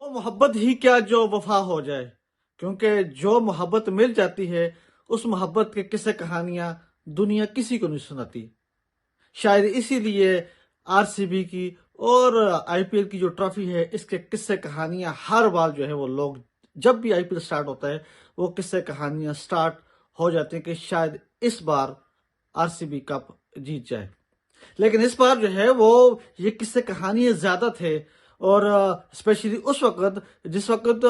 वो मोहब्बत ही क्या जो वफा हो जाए, क्योंकि जो मोहब्बत मिल जाती है उस मोहब्बत के किस्से कहानियां दुनिया किसी को नहीं सुनाती। शायद इसीलिए आरसीबी की और आईपीएल की जो ट्रॉफी है इसके किस्से कहानियां हर बार जो है वो लोग जब भी आईपीएल स्टार्ट होता है वो किस्से कहानियां स्टार्ट हो जाती हैं कि शायद इस बार आरसीबी कप जीत जाए। लेकिन इस बार जो है वो ये किस्से कहानियां ज्यादा थे और स्पेशली उस वक्त जिस वक्त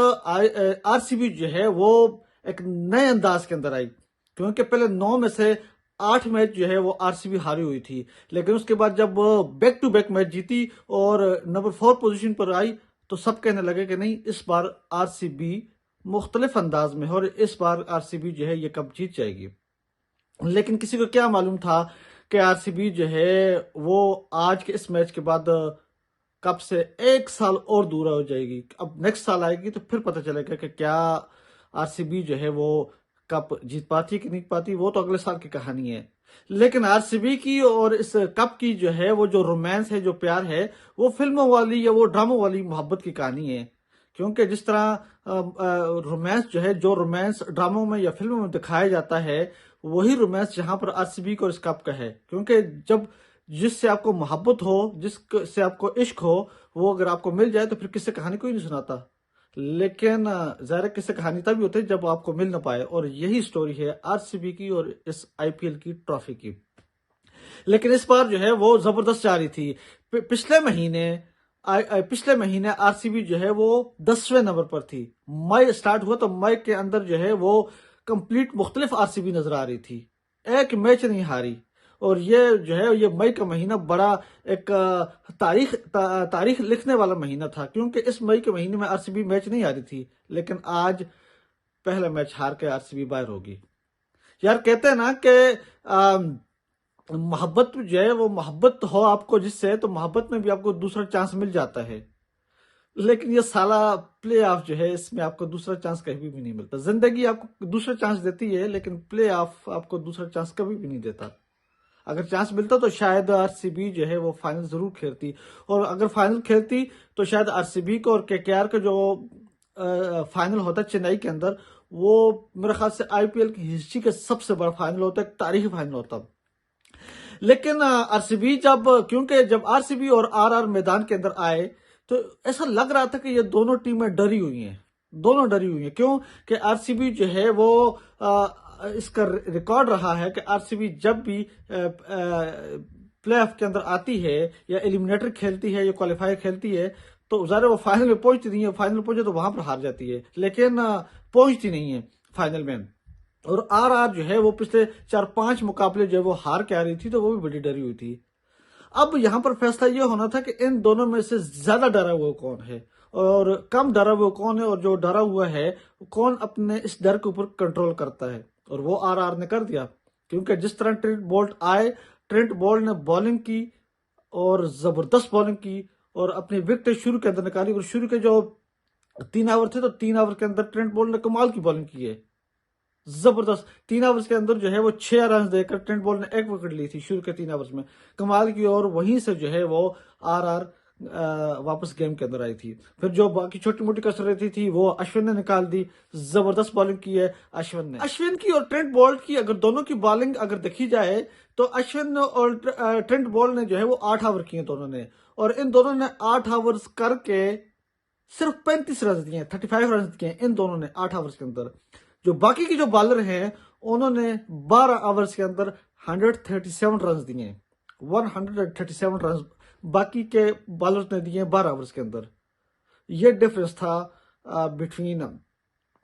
आरसीबी जो है वो एक नए अंदाज के अंदर आई, क्योंकि पहले 9 में से 8 मैच जो है वो आरसीबी हारी हुई थी। लेकिन उसके बाद जब बैक टू बैक मैच जीती और नंबर 4 पोजीशन पर आई तो सब कहने लगे कि नहीं, इस बार आरसीबी मुख्तलिफ अंदाज में है और इस बार आरसीबी जो है ये कप जीत जाएगी। लेकिन किसी को क्या मालूम था कि आरसीबी जो है वो आज के इस मैच के बाद कप से 1 साल और दूर हो जाएगी। अब नेक्स्ट साल आएगी तो फिर पता चलेगा कि क्या आरसीबी जो है वो कप जीत पाती है कि नहीं पाती, वो तो अगले साल की कहानी है। लेकिन आरसीबी की और इस कप की जो है वो जो रोमांस है, जो प्यार है, वो फिल्मों वाली या वो ड्रामों वाली मोहब्बत की कहानी है। क्योंकि जिस तरह रोमांस जो है, जो रोमांस ड्रामों में या फिल्मों में दिखाया जाता है, वही रोमांस जहां पर आरसीबी को इस कप का है। क्योंकि जब जिससे आपको मोहब्बत हो, जिससे आपको इश्क हो, वो अगर आपको मिल जाए तो फिर किससे कहानी कोई नहीं सुनाता। लेकिन ज़ाहिर किससे कहानी तभी होती है जब आपको मिल ना पाए, और यही स्टोरी है आरसीबी की और इस आईपीएल की ट्रॉफी की। लेकिन इस बार जो है वो जबरदस्त जा रही थी। पिछले महीने आरसीबी जो है वो 10वें नंबर पर थी। मई स्टार्ट हुआ तो मई के अंदर जो है वो कंप्लीट मुख्तलिफ आरसीबी नजर आ रही थी, एक मैच नहीं हारी। और ये जो है ये मई का महीना बड़ा एक तारीख लिखने वाला महीना था, क्योंकि इस मई के महीने में आरसीबी मैच नहीं हारी थी। लेकिन आज पहला मैच हार के आरसीबी बाहर होगी। यार कहते हैं ना कि मोहब्बत जो है वो मोहब्बत हो आपको जिससे, तो मोहब्बत में भी आपको दूसरा चांस मिल जाता है। लेकिन ये साला प्ले ऑफ जो है इसमें आपको दूसरा चांस कभी भी नहीं मिलता। जिंदगी आपको दूसरा चांस देती है लेकिन प्ले ऑफ आपको दूसरा चांस कभी भी नहीं देता। अगर चांस मिलता तो शायद आरसीबी जो है वो फाइनल जरूर खेलती, और अगर फाइनल खेलती तो शायद आरसीबी को और केकेआर का जो फाइनल होता चेन्नई के अंदर, वो मेरे ख्याल से आईपीएल की हिस्ट्री का सबसे बड़ा फाइनल होता है, तारीखी फाइनल होता। लेकिन आरसीबी क्योंकि जब आरसीबी और आरआर मैदान के अंदर आए तो ऐसा लग रहा था कि ये दोनों टीमें डरी हुई हैं। दोनों डरी हुई हैं, क्यों कि आरसीबी जो है वो इसका रिकॉर्ड रहा है कि आरसीबी जब भी प्लेऑफ के अंदर आती है या एलिमिनेटर खेलती है या क्वालिफायर खेलती है तो ज़ाहिर वो फाइनल में पहुंचती नहीं है। फाइनल पहुंचे तो वहां पर हार जाती है, लेकिन पहुंचती नहीं है फाइनल में। और आरआर जो है वो पिछले 4-5 मुकाबले जो है वो हार के आ रही थी, तो वो भी बड़ी डरी हुई थी। अब यहां पर फैसला ये होना था कि इन दोनों में से ज्यादा डरा हुआ कौन है और कम डरा हुआ कौन है, और जो डरा हुआ है कौन अपने इस डर के ऊपर कंट्रोल करता है। और वो आरआर ने कर दिया, क्योंकि जिस तरह ट्रेंट बोल्ट आए, ट्रेंट बोल्ट ने बॉलिंग की और जबरदस्त बॉलिंग की और अपनी विकेट शुरू के अंदर निकाली। और शुरू के जो 3 ओवर थे तो 3 ओवर के अंदर ट्रेंट बोल्ट ने कमाल की बॉलिंग की है, जबरदस्त। 3 ओवर्स के अंदर जो है वो 6 रन देकर ट्रेंट बोल्ट ने एक विकेट ली थी शुरू के 3 ओवर्स में, कमाल की। और वहीं से जो है वो आरआर वापस गेम के अंदर आई थी। फिर जो बाकी छोटी मोटी कसरतें थी वो अश्विन ने निकाल दी, जबरदस्त बॉलिंग की है अश्विन की और ट्रेंट बोल्ट की। अगर दोनों की बॉलिंग अगर देखी जाए तो अश्विन और ट्रेंट बोल्ट ने जो है वो 8 ओवर किए दोनों ने, और इन दोनों ने 8 ओवर्स करके सिर्फ 35 रन दिए, 35 रन दिए इन दोनों ने 8 ओवर्स के अंदर। जो बाकी की जो बॉलर हैं उन्होंने 12 ओवर्स के अंदर 137 रन दिए, 137 रन बाकी के बॉलर्स ने दिए 12 ओवर्स के अंदर। ये डिफरेंस था बिटवीन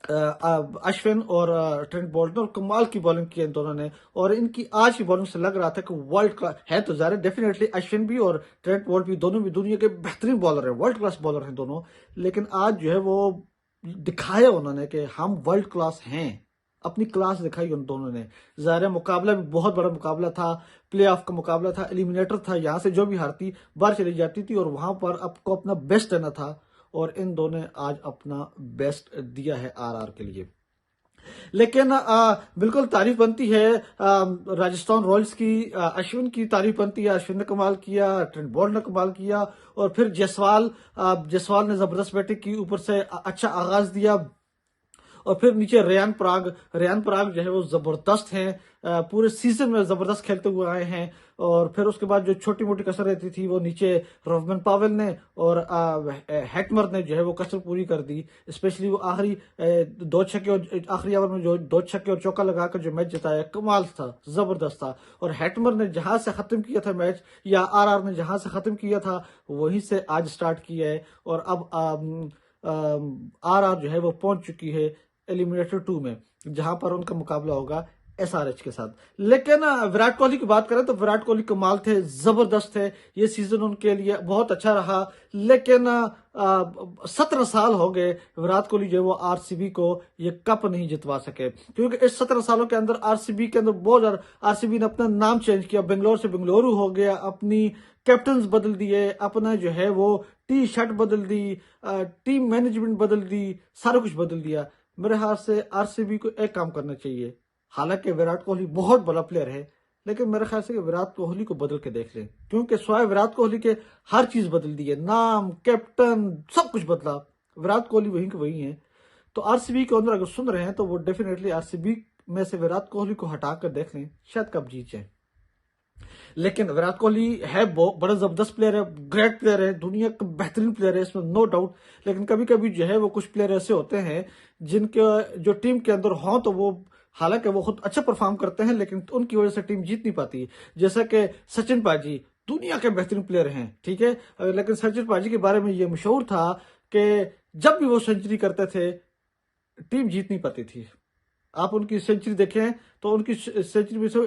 अश्विन और ट्रेंट बोल्ट, और कमाल की बॉलिंग की इन दोनों ने। और इनकी आज की बॉलिंग से लग रहा था कि वर्ल्ड क्लास है। तो ज़ाहिर डेफिनेटली अश्विन भी और ट्रेंट बोल्ट भी दोनों भी दुनिया के बेहतरीन बॉलर हैं, वर्ल्ड क्लास बॉलर हैं दोनों। लेकिन आज जो है वो दिखाया उन्होंने कि हम वर्ल्ड क्लास हैं, अपनी क्लास दिखाई उन दोनों ने। ज़ाहिर मुकाबला भी बहुत बड़ा मुकाबला था, प्ले ऑफ का मुकाबला था, एलिमिनेटर था। यहाँ से जो भी हारती बाहर चली जाती थी और वहां पर आपको अपना बेस्ट देना था, और इन दोनों ने आज अपना बेस्ट दिया है आरआर के लिए। लेकिन बिल्कुल तारीफ बनती है राजस्थान रॉयल्स की। अश्विन की तारीफ बनती है, अश्विन ने कमाल किया, ट्रेंट बोल्ट ने कमाल किया, और फिर जायसवाल ने जबरदस्त बैटिंग की, ऊपर से अच्छा आगाज दिया। और फिर नीचे रेयान पराग जो है वो जबरदस्त हैं, पूरे सीजन में जबरदस्त खेलते हुए आए हैं। और फिर उसके बाद जो छोटी मोटी कसर रहती थी वो नीचे रोवमन पावेल ने और हेटमर ने जो है वो कसर पूरी कर दी। स्पेशली वो आखिरी दो छक्के और आखिरी ओवर में जो दो छक्के और चौका लगाकर जो मैच जिताया, कमाल था, जबरदस्त था। और हेटमर ने जहां से खत्म किया था मैच, या आरआर ने जहां से खत्म किया था, वहीं से आज स्टार्ट किया है। और अब आरआर जो है वो पहुंच चुकी है एलिमिनेटर 2 में, जहां पर उनका मुकाबला होगा एसआरएच के साथ। लेकिन विराट कोहली की बात करें तो विराट कोहली कमाल थे, जबरदस्त थे, ये सीजन उनके लिए बहुत अच्छा रहा। लेकिन 17 साल हो गए विराट कोहली जो वो आरसीबी को ये कप नहीं जितवा सके, क्योंकि इस 17 सालों के अंदर आरसीबी के अंदर बहुत ज्यादा, आरसीबी ने अपना नाम चेंज किया, बेंगलोर से बेंगलुरु हो गया, अपनी कैप्टन्स बदल दिए, अपना जो है वो टी शर्ट बदल दी, टीम मैनेजमेंट बदल दी, सारा कुछ बदल दिया। मेरे हाथ से आरसीबी को एक काम करना चाहिए। हालांकि विराट कोहली बहुत बड़ा प्लेयर है, लेकिन मेरे ख्याल से कि विराट कोहली को बदल के देख लें, क्योंकि स्वयं विराट कोहली के हर चीज बदल दी है, नाम, कैप्टन, सब कुछ बदला। विराट कोहली वहीं के वहीं है। तो आरसीबी के अंदर अगर सुन रहे हैं तो वो डेफिनेटली आरसीबी में से विराट कोहली को हटाकर देख लें, शायद कब जीत जाए। लेकिन विराट कोहली है बहुत बड़ा जबरदस्त प्लेयर है, ग्रेट प्लेयर है, दुनिया का बेहतरीन प्लेयर है, इसमें नो डाउट। लेकिन कभी कभी जो है वो कुछ प्लेयर ऐसे होते हैं जिनके जो टीम के अंदर हों तो वो, हालांकि वो खुद अच्छा परफॉर्म करते हैं, लेकिन उनकी वजह से टीम जीत नहीं पाती। जैसा कि सचिन पाजी दुनिया के बेहतरीन प्लेयर हैं, ठीक है, लेकिन सचिन पाजी के बारे में ये मशहूर था कि जब भी वो सेंचुरी करते थे टीम जीत नहीं पाती थी। आप उनकी सेंचुरी देखें तो उनकी सेंचुरी में से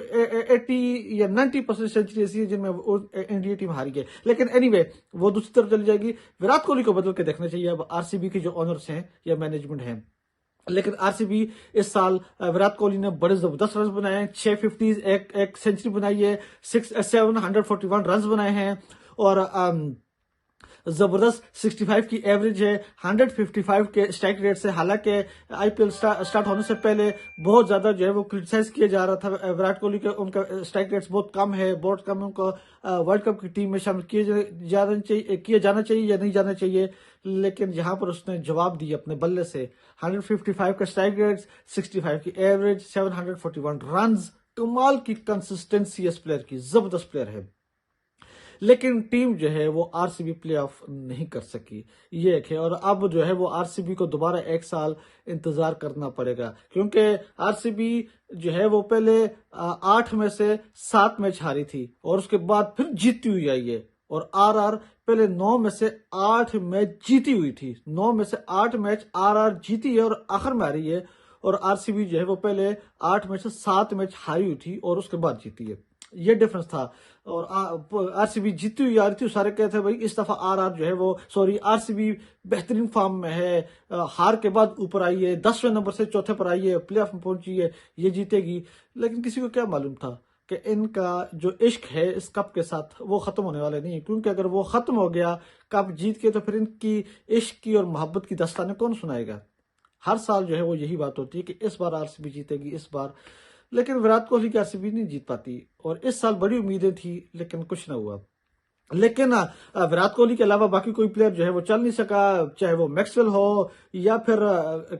80 या 90% सेंचुरी ऐसी है जिनमें इंडिया टीम हारी है। लेकिन एनीवे वो दूसरी तरफ चली जाएगी। विराट कोहली को बदल के देखना चाहिए अब आरसीबी के जो ऑनर्स हैं या मैनेजमेंट हैं। लेकिन आरसीबी इस साल विराट कोहली ने बड़े जबरदस्त रन बनाए हैं, 650, एक सेंचुरी बनाई है, 741 रन बनाए हैं, और जबरदस्त 65 की एवरेज है, 155 के स्ट्राइक रेट से। हालांकि आईपीएल स्टार्ट होने से पहले बहुत ज्यादा जो है वो क्रिटिसाइज किया जा रहा था विराट कोहली के, उनका स्ट्राइक रेट्स बहुत कम है, उनको वर्ल्ड कप की टीम में शामिल किया जाना चाहिए या नहीं जाना चाहिए। लेकिन यहां पर उसने जवाब दिया अपने बल्ले से, 155 का स्ट्राइक रेट, 65 की एवरेज, 741 रन, कमाल की कंसिस्टेंसी इस प्लेयर की, जबरदस्त प्लेयर है। लेकिन टीम जो है वो आरसीबी प्लेऑफ नहीं कर सकी, ये एक है। और अब जो है वो आरसीबी को दोबारा एक साल इंतजार करना पड़ेगा, क्योंकि आरसीबी जो है वो पहले 8 में से 7 मैच हारी थी और उसके बाद फिर जीतती हुई आई है। और आरआर पहले 9 में से 8 मैच जीती हुई थी, 9 में से 8 मैच आरआर जीती है और आखिर में हारी है। और आरसीबी जो है वो पहले 8 में से 7 मैच हारी हुई थी और उसके बाद जीती है, ये डिफरेंस था। और आरसीबी जीती हुई आ रही थी, सारे कहते हैं भाई इस दफा आरआर जो है वो, सॉरी, आरसीबी बेहतरीन फॉर्म में है, हार के बाद ऊपर आई है, 10वें नंबर से चौथे पर आई है, प्लेऑफ में पहुंची है, ये जीतेगी। लेकिन किसी को क्या मालूम था कि इनका जो इश्क है इस कप के साथ वो खत्म होने वाला नहीं है, क्योंकि अगर वो खत्म हो गया कप जीत के तो फिर इनकी इश्क की और मोहब्बत की दास्तानें कौन सुनाएगा। हर साल जो है वो यही बात होती है कि इस बार आरसीबी जीतेगी, इस बार। लेकिन विराट कोहली की आरसीबी नहीं जीत पाती, और इस साल बड़ी उम्मीदें थी लेकिन कुछ ना हुआ। लेकिन विराट कोहली के अलावा बाकी कोई प्लेयर जो है वो चल नहीं सका, चाहे वो मैक्सवेल हो या फिर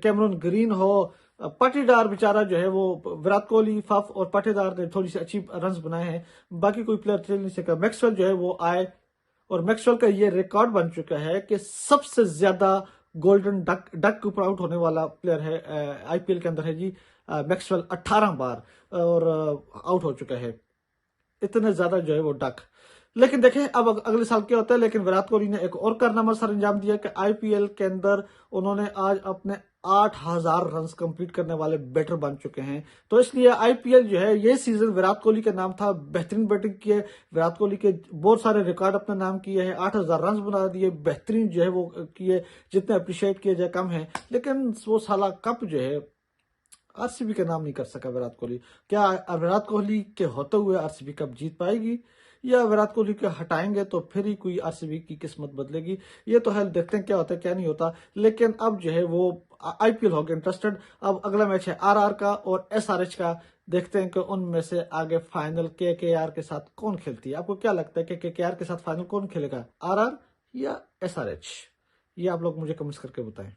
कैमरन ग्रीन हो। पाटीदार बेचारा जो है वो, विराट कोहली, फफ और पाटीदार ने थोड़ी सी अच्छी रन्स बनाए हैं, बाकी कोई प्लेयर चल नहीं सका। मैक्सवेल जो है वो आए, और मैक्सवेल का ये रिकॉर्ड बन चुका है कि सबसे ज्यादा गोल्डन डक के ऊपर आउट होने वाला प्लेयर है आईपीएल के अंदर है जी मैक्सवेल, 18 बार और आउट हो चुका है, इतने ज्यादा जो है वो डक। लेकिन देखें अब अगले साल क्या होता है। लेकिन विराट कोहली ने एक और कारनामा सर अंजाम दिया कि आईपीएल के अंदर उन्होंने आज अपने 8000 रन कंप्लीट करने वाले बैटर बन चुके हैं। तो इसलिए आईपीएल जो है ये सीजन विराट कोहली के नाम था, बेहतरीन बैटिंग की है विराट कोहली के, बहुत सारे रिकॉर्ड अपने नाम किए हैं, 8000 रन बना दिए, बेहतरीन जो है वो किए, जितने अप्रिशिएट किए जाए कम है। लेकिन वो साला कप जो है आरसीबी का नाम नहीं कर सका विराट कोहली। क्या विराट कोहली के होते हुए आरसीबी कप जीत पाएगी? या विराट कोहली को हटाएंगे तो फिर ही कोई आरसीबी की किस्मत बदलेगी। ये तो है, देखते हैं क्या होता है क्या नहीं होता। लेकिन अब जो है वो आईपीएल हो गया इंटरेस्टेड। अब अगला मैच है आरआर का और एसआरएच का। देखते हैं कि उनमें से आगे फाइनल केकेआर के साथ कौन खेलती है। आपको क्या लगता है कि केकेआर के साथ फाइनल कौन खेलेगा, आरआर या एसआरएच? ये आप लोग मुझे कमेंट्स करके बताएं।